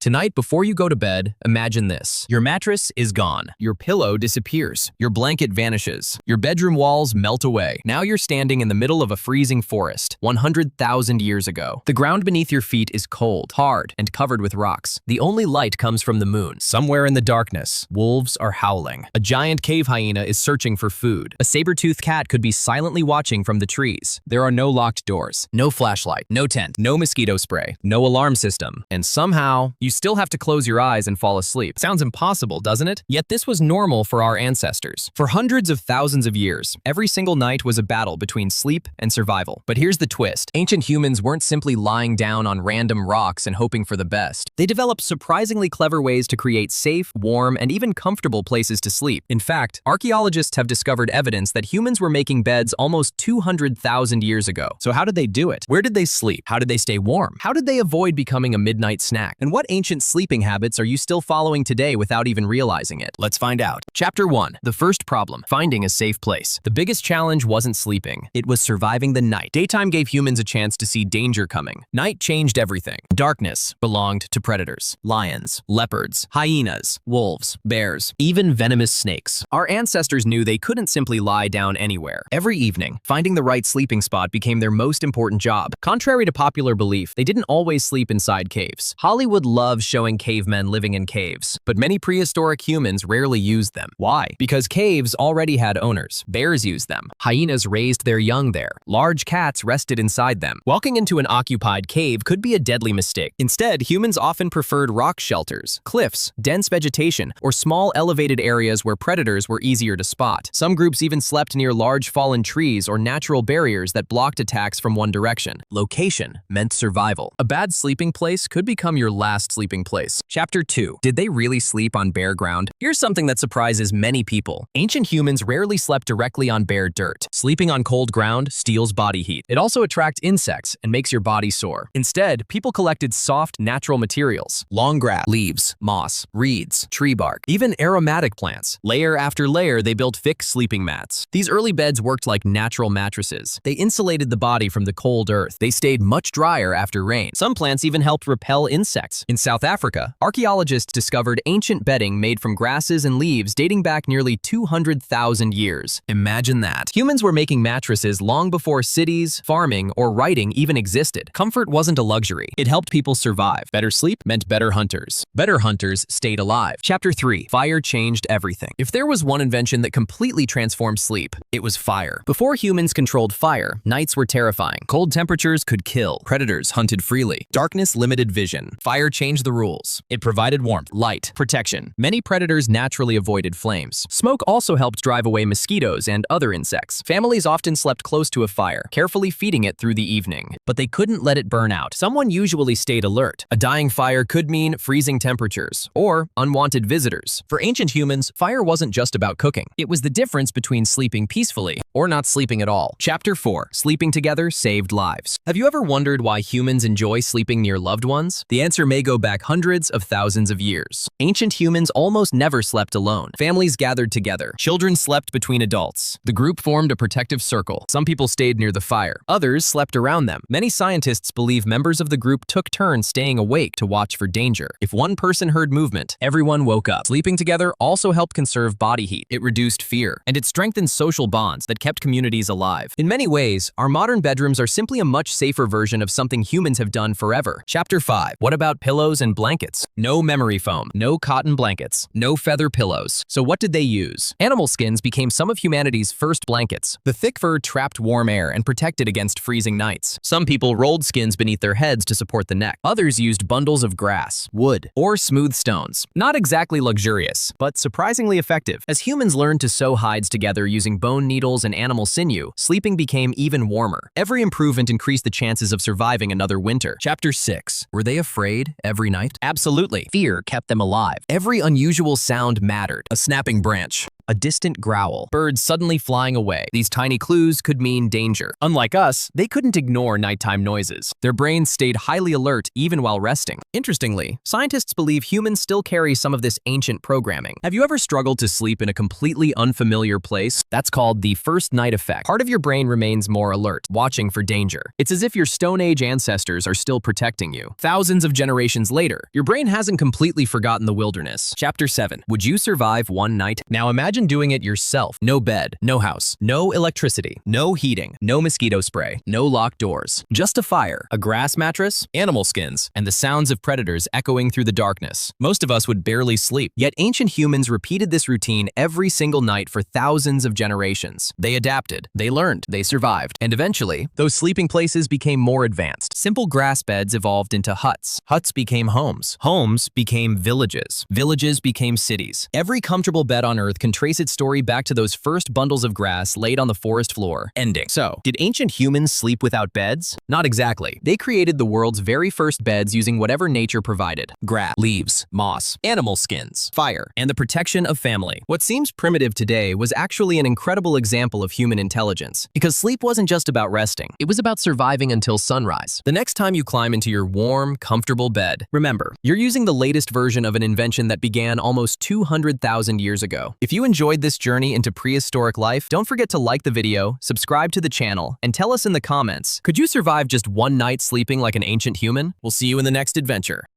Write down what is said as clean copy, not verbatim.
Tonight, before you go to bed, imagine this. Your mattress is gone. Your pillow disappears. Your blanket vanishes. Your bedroom walls melt away. Now you're standing in the middle of a freezing forest, 100,000 years ago. The ground beneath your feet is cold, hard, and covered with rocks. The only light comes from the moon. Somewhere in the darkness, wolves are howling. A giant cave hyena is searching for food. A saber-toothed cat could be silently watching from the trees. There are no locked doors, no flashlight, no tent, no mosquito spray, no alarm system, and somehow, you still have to close your eyes and fall asleep. Sounds impossible, doesn't it? Yet this was normal for our ancestors. For hundreds of thousands of years, every single night was a battle between sleep and survival. But here's the twist. Ancient humans weren't simply lying down on random rocks and hoping for the best. They developed surprisingly clever ways to create safe, warm, and even comfortable places to sleep. In fact, archaeologists have discovered evidence that humans were making beds almost 200,000 years ago. So how did they do it? Where did they sleep? How did they stay warm? How did they avoid becoming a midnight snack? And what ancient sleeping habits are you still following today without even realizing it? Let's find out. Chapter 1. The first problem. Finding a safe place. The biggest challenge wasn't sleeping. It was surviving the night. Daytime gave humans a chance to see danger coming. Night changed everything. Darkness belonged to predators. Lions, leopards, hyenas, wolves, bears, even venomous snakes. Our ancestors knew they couldn't simply lie down anywhere. Every evening, finding the right sleeping spot became their most important job. Contrary to popular belief, they didn't always sleep inside caves. Hollywood loves showing cavemen living in caves, but many prehistoric humans rarely used them. Why? Because caves already had owners. Bears used them. Hyenas raised their young there. Large cats rested inside them. Walking into an occupied cave could be a deadly mistake. Instead, humans often preferred rock shelters, cliffs, dense vegetation, or small elevated areas where predators were easier to spot. Some groups even slept near large fallen trees or natural barriers that blocked attacks from one direction. Location meant survival. A bad sleeping place could become your last sleeping place. Chapter 2. Did they really sleep on bare ground? Here's something that surprises many people. Ancient humans rarely slept directly on bare dirt. Sleeping on cold ground steals body heat. It also attracts insects and makes your body sore. Instead, people collected soft, natural materials. Long grass, leaves, moss, reeds, tree bark, even aromatic plants. Layer after layer, they built thick sleeping mats. These early beds worked like natural mattresses. They insulated the body from the cold earth. They stayed much drier after rain. Some plants even helped repel insects. In South Africa, archaeologists discovered ancient bedding made from grasses and leaves dating back nearly 200,000 years. Imagine that. Humans were making mattresses long before cities, farming, or writing even existed. Comfort wasn't a luxury. It helped people survive. Better sleep meant better hunters. Better hunters stayed alive. Chapter 3. Fire changed everything. If there was one invention that completely transformed sleep, it was fire. Before humans controlled fire, nights were terrifying. Cold temperatures could kill. Predators hunted freely. Darkness limited vision. Fire changed the rules. It provided warmth, light, protection. Many predators naturally avoided flames. Smoke also helped drive away mosquitoes and other insects. Families often slept close to a fire, carefully feeding it through the evening. But they couldn't let it burn out. Someone usually stayed alert. A dying fire could mean freezing temperatures or unwanted visitors. For ancient humans, fire wasn't just about cooking. It was the difference between sleeping peacefully or not sleeping at all. Chapter 4. Sleeping together saved lives. Have you ever wondered why humans enjoy sleeping near loved ones? The answer may go back hundreds of thousands of years. Ancient humans almost never slept alone. Families gathered together. Children slept between adults. The group formed a protective circle. Some people stayed near the fire. Others slept around them. Many scientists believe members of the group took turns staying awake to watch for danger. If one person heard movement, everyone woke up. Sleeping together also helped conserve body heat. It reduced fear, and it strengthened social bonds that kept communities alive. In many ways, our modern bedrooms are simply a much safer version of something humans have done forever. Chapter 5. What about pillows and blankets? No memory foam, no cotton blankets, no feather pillows. So what did they use? Animal skins became some of humanity's first blankets. The thick fur trapped warm air and protected against freezing nights. Some people rolled skins beneath their heads to support the neck. Others used bundles of grass, wood, or smooth stones. Not exactly luxurious, but surprisingly effective. As humans learned to sew hides together using bone needles and animal sinew, sleeping became even warmer. Every improvement increased the chances of surviving another winter. Chapter 6. Were they afraid every night? Absolutely. Fear kept them alive. Every unusual sound mattered. A snapping branch, a distant growl, birds suddenly flying away. These tiny clues could mean danger. Unlike us, they couldn't ignore nighttime noises. Their brains stayed highly alert even while resting. Interestingly, scientists believe humans still carry some of this ancient programming. Have you ever struggled to sleep in a completely unfamiliar place? That's called the first night effect. Part of your brain remains more alert, watching for danger. It's as if your Stone Age ancestors are still protecting you. Thousands of generations later, your brain hasn't completely forgotten the wilderness. Chapter 7. Would you survive one night? Now imagine doing it yourself. No bed, no house, no electricity, no heating, no mosquito spray, no locked doors. Just a fire, a grass mattress, animal skins, and the sounds of predators echoing through the darkness. Most of us would barely sleep. Yet ancient humans repeated this routine every single night for thousands of generations. They adapted, they learned, they survived, and eventually, those sleeping places became more advanced. Simple grass beds evolved into huts. Huts became homes. Homes became villages. Villages became cities. Every comfortable bed on Earth can trace its story back to those first bundles of grass laid on the forest floor. Ending. So, did ancient humans sleep without beds? Not exactly. They created the world's very first beds using whatever nature provided. Grass, leaves, moss, animal skins, fire, and the protection of family. What seems primitive today was actually an incredible example of human intelligence. Because sleep wasn't just about resting. It was about surviving until sunrise. The next time you climb into your warm, comfortable bed, remember, you're using the latest version of an invention that began almost 200,000 years ago. If you enjoyed this journey into prehistoric life, don't forget to like the video, subscribe to the channel, and tell us in the comments, could you survive just one night sleeping like an ancient human? We'll see you in the next adventure.